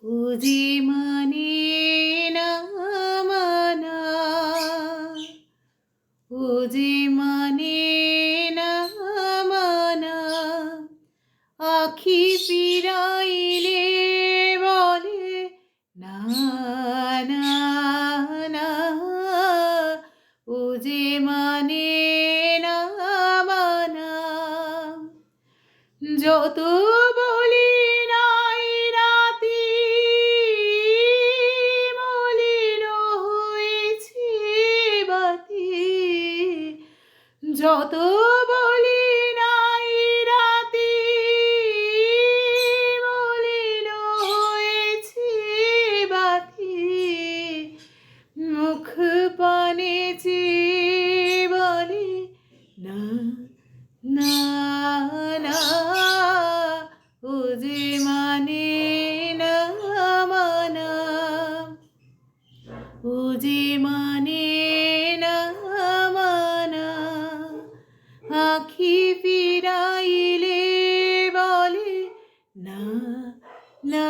উজি মানে না মানা, উজি মানে না মানা, আখি ফিরাইলে বলে না না না, উজি মানে না মানা। যত বলি নাই রাতি মলিন হয়েছে বাতি, যত বলি নাই রাতি মলিন হয়েছে বাতি, মুখ পানে চেয়ে বলে না না না, ও যে মানে না মানা, ও যে মানে না মানা, আখি ফিরাইলে বলে না না